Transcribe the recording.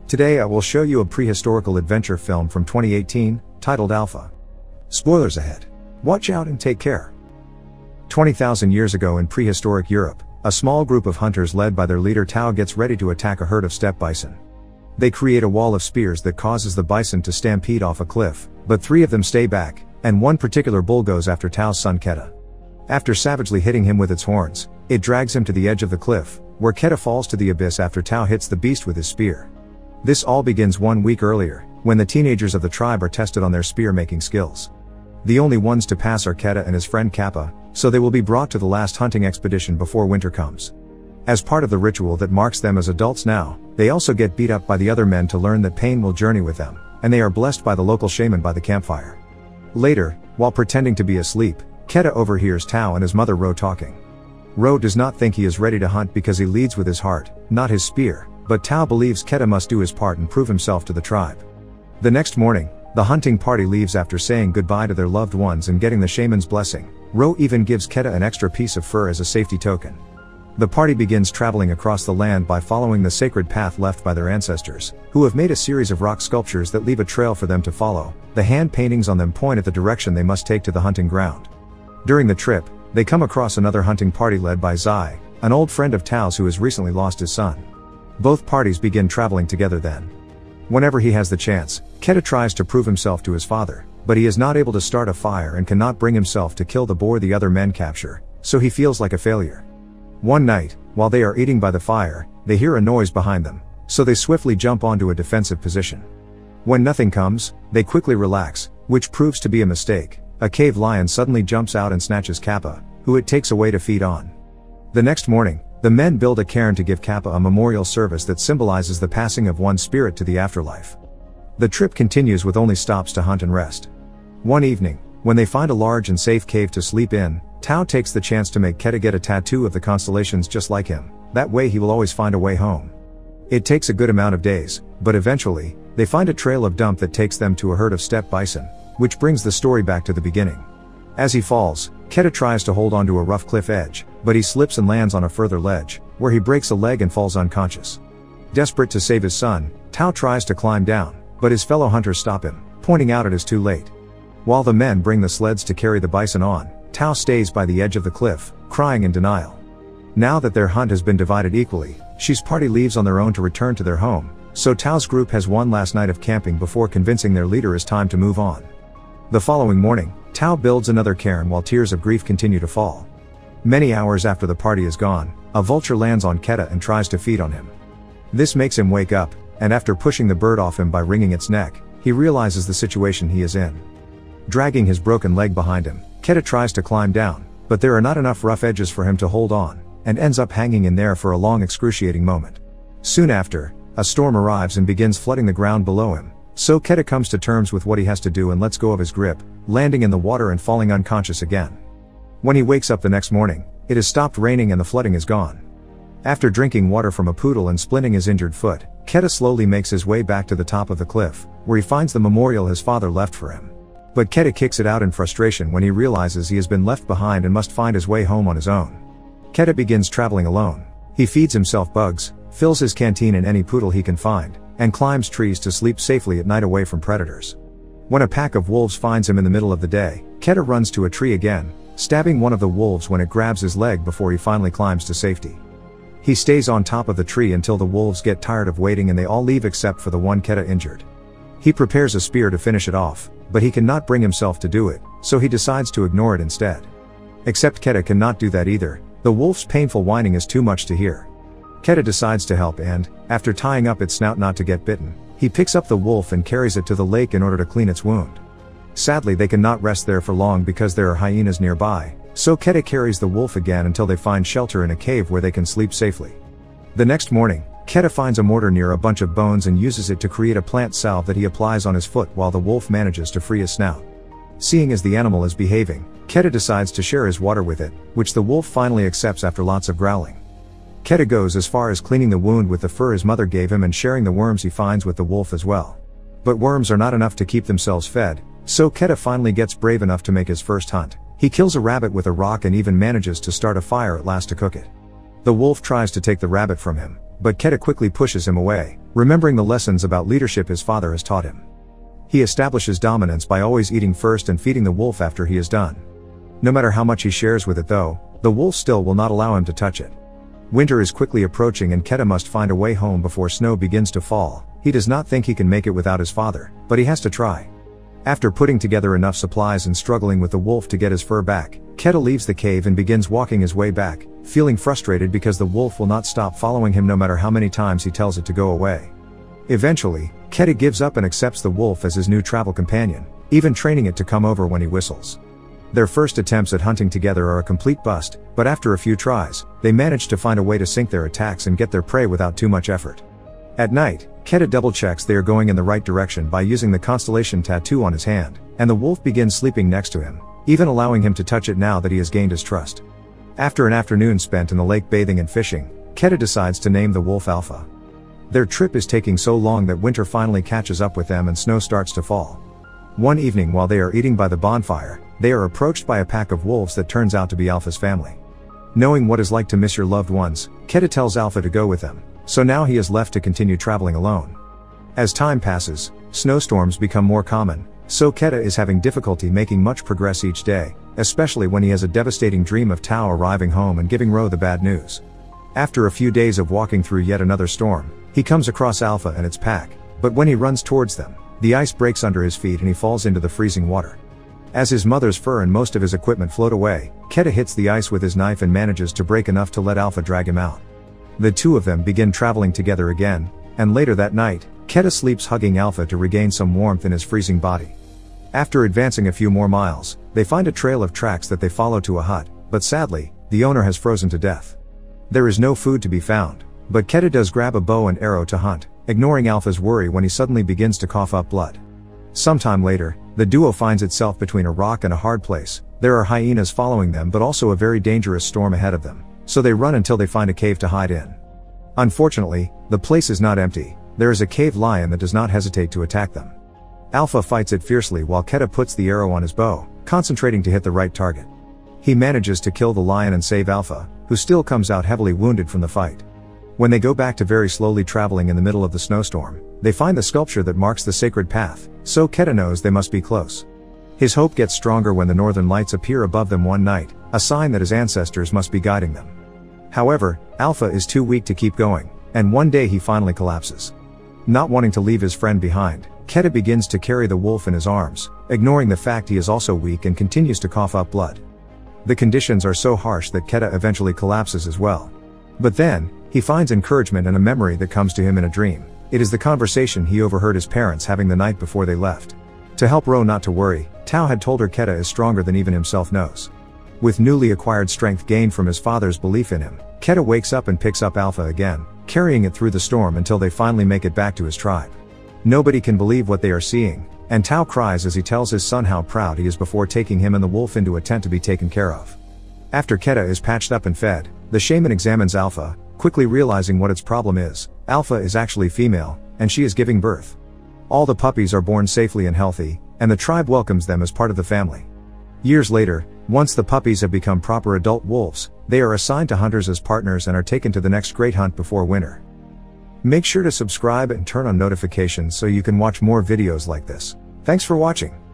Today I will show you a prehistorical adventure film from 2018, titled Alpha. Spoilers ahead. Watch out and take care. 20,000 years ago in prehistoric Europe, a small group of hunters led by their leader Tao gets ready to attack a herd of steppe bison. They create a wall of spears that causes the bison to stampede off a cliff, but 3 of them stay back, and one particular bull goes after Tao's son Keta. After savagely hitting him with its horns, it drags him to the edge of the cliff, where Keta falls to the abyss after Tao hits the beast with his spear. This all begins 1 week earlier, when the teenagers of the tribe are tested on their spear-making skills. The only ones to pass are Keta and his friend Kappa, so they will be brought to the last hunting expedition before winter comes. As part of the ritual that marks them as adults now, they also get beat up by the other men to learn that pain will journey with them, and they are blessed by the local shaman by the campfire. Later, while pretending to be asleep, Keta overhears Tao and his mother Ro talking. Ro does not think he is ready to hunt because he leads with his heart, not his spear, but Tao believes Keta must do his part and prove himself to the tribe. The next morning, the hunting party leaves after saying goodbye to their loved ones and getting the shaman's blessing. Ro even gives Keta an extra piece of fur as a safety token. The party begins traveling across the land by following the sacred path left by their ancestors, who have made a series of rock sculptures that leave a trail for them to follow. The hand paintings on them point at the direction they must take to the hunting ground. During the trip, they come across another hunting party led by Zai, an old friend of Tao's who has recently lost his son. Both parties begin traveling together then. Whenever he has the chance, Keta tries to prove himself to his father, but he is not able to start a fire and cannot bring himself to kill the boar the other men capture, so he feels like a failure. One night, while they are eating by the fire, they hear a noise behind them, so they swiftly jump onto a defensive position. When nothing comes, they quickly relax, which proves to be a mistake. A cave lion suddenly jumps out and snatches Kappa, who it takes away to feed on. The next morning, the men build a cairn to give Kappa a memorial service that symbolizes the passing of one's spirit to the afterlife. The trip continues with only stops to hunt and rest. One evening, when they find a large and safe cave to sleep in, Tao takes the chance to make Keta get a tattoo of the constellations just like him. That way he will always find a way home. It takes a good amount of days, but eventually, they find a trail of dump that takes them to a herd of steppe bison, which brings the story back to the beginning. As he falls, Keta tries to hold onto a rough cliff edge, but he slips and lands on a further ledge, where he breaks a leg and falls unconscious. Desperate to save his son, Tao tries to climb down, but his fellow hunters stop him, pointing out it is too late. While the men bring the sleds to carry the bison on, Tao stays by the edge of the cliff, crying in denial. Now that their hunt has been divided equally, Shi's party leaves on their own to return to their home, so Tao's group has one last night of camping before convincing their leader it's time to move on. The following morning, Tao builds another cairn while tears of grief continue to fall. Many hours after the party is gone, a vulture lands on Keta and tries to feed on him. This makes him wake up, and after pushing the bird off him by wringing its neck, he realizes the situation he is in. Dragging his broken leg behind him, Keta tries to climb down, but there are not enough rough edges for him to hold on, and ends up hanging in there for a long excruciating moment. Soon after, a storm arrives and begins flooding the ground below him, so Keta comes to terms with what he has to do and lets go of his grip, landing in the water and falling unconscious again. When he wakes up the next morning, it has stopped raining and the flooding is gone. After drinking water from a poodle and splinting his injured foot, Keta slowly makes his way back to the top of the cliff, where he finds the memorial his father left for him. But Keta kicks it out in frustration when he realizes he has been left behind and must find his way home on his own. Keta begins traveling alone. He feeds himself bugs, fills his canteen in any poodle he can find, and climbs trees to sleep safely at night away from predators. When a pack of wolves finds him in the middle of the day, Keta runs to a tree again, stabbing one of the wolves when it grabs his leg before he finally climbs to safety. He stays on top of the tree until the wolves get tired of waiting and they all leave except for the one Keta injured. He prepares a spear to finish it off, but he cannot bring himself to do it, so he decides to ignore it instead. Except Keta cannot do that either. The wolf's painful whining is too much to hear. Keta decides to help and, after tying up its snout not to get bitten, he picks up the wolf and carries it to the lake in order to clean its wound. Sadly, they cannot rest there for long because there are hyenas nearby, so Keta carries the wolf again until they find shelter in a cave where they can sleep safely. The next morning, Keta finds a mortar near a bunch of bones and uses it to create a plant salve that he applies on his foot while the wolf manages to free his snout. Seeing as the animal is behaving, Keta decides to share his water with it, which the wolf finally accepts after lots of growling. Keta goes as far as cleaning the wound with the fur his mother gave him and sharing the worms he finds with the wolf as well. But worms are not enough to keep themselves fed, so Keta finally gets brave enough to make his first hunt. He kills a rabbit with a rock and even manages to start a fire at last to cook it. The wolf tries to take the rabbit from him, but Keta quickly pushes him away, remembering the lessons about leadership his father has taught him. He establishes dominance by always eating first and feeding the wolf after he is done. No matter how much he shares with it though, the wolf still will not allow him to touch it. Winter is quickly approaching and Keta must find a way home before snow begins to fall. He does not think he can make it without his father, but he has to try. After putting together enough supplies and struggling with the wolf to get his fur back, Keta leaves the cave and begins walking his way back, feeling frustrated because the wolf will not stop following him no matter how many times he tells it to go away. Eventually, Keta gives up and accepts the wolf as his new travel companion, even training it to come over when he whistles. Their first attempts at hunting together are a complete bust, but after a few tries, they manage to find a way to sync their attacks and get their prey without too much effort. At night, Keta double-checks they are going in the right direction by using the constellation tattoo on his hand, and the wolf begins sleeping next to him, even allowing him to touch it now that he has gained his trust. After an afternoon spent in the lake bathing and fishing, Keta decides to name the wolf Alpha. Their trip is taking so long that winter finally catches up with them and snow starts to fall. One evening while they are eating by the bonfire, they are approached by a pack of wolves that turns out to be Alpha's family. Knowing what it's like to miss your loved ones, Keta tells Alpha to go with them, so now he is left to continue traveling alone. As time passes, snowstorms become more common, so Keta is having difficulty making much progress each day, especially when he has a devastating dream of Tao arriving home and giving Ro the bad news. After a few days of walking through yet another storm, he comes across Alpha and its pack, but when he runs towards them, the ice breaks under his feet and he falls into the freezing water. As his mother's fur and most of his equipment float away, Keta hits the ice with his knife and manages to break enough to let Alpha drag him out. The two of them begin traveling together again, and later that night, Keta sleeps hugging Alpha to regain some warmth in his freezing body. After advancing a few more miles, they find a trail of tracks that they follow to a hut, but sadly, the owner has frozen to death. There is no food to be found, but Keta does grab a bow and arrow to hunt, ignoring Alpha's worry when he suddenly begins to cough up blood. Sometime later, the duo finds itself between a rock and a hard place. There are hyenas following them but also a very dangerous storm ahead of them, so they run until they find a cave to hide in. Unfortunately, the place is not empty. There is a cave lion that does not hesitate to attack them. Alpha fights it fiercely while Keta puts the arrow on his bow, concentrating to hit the right target. He manages to kill the lion and save Alpha, who still comes out heavily wounded from the fight. When they go back to very slowly traveling in the middle of the snowstorm, they find the sculpture that marks the sacred path, so Keta knows they must be close. His hope gets stronger when the northern lights appear above them one night, a sign that his ancestors must be guiding them. However, Alpha is too weak to keep going, and one day he finally collapses. Not wanting to leave his friend behind, Keta begins to carry the wolf in his arms, ignoring the fact he is also weak and continues to cough up blood. The conditions are so harsh that Keta eventually collapses as well. But then, he finds encouragement in a memory that comes to him in a dream. It is the conversation he overheard his parents having the night before they left. To help Ro not to worry, Tao had told her Keta is stronger than even himself knows. With newly acquired strength gained from his father's belief in him, Keta wakes up and picks up Alpha again, carrying it through the storm until they finally make it back to his tribe. Nobody can believe what they are seeing, and Tao cries as he tells his son how proud he is before taking him and the wolf into a tent to be taken care of. After Keta is patched up and fed, the shaman examines Alpha, quickly realizing what its problem is. Alpha is actually female, and she is giving birth. All the puppies are born safely and healthy, and the tribe welcomes them as part of the family. Years later, once the puppies have become proper adult wolves, they are assigned to hunters as partners and are taken to the next great hunt before winter. Make sure to subscribe and turn on notifications so you can watch more videos like this. Thanks for watching.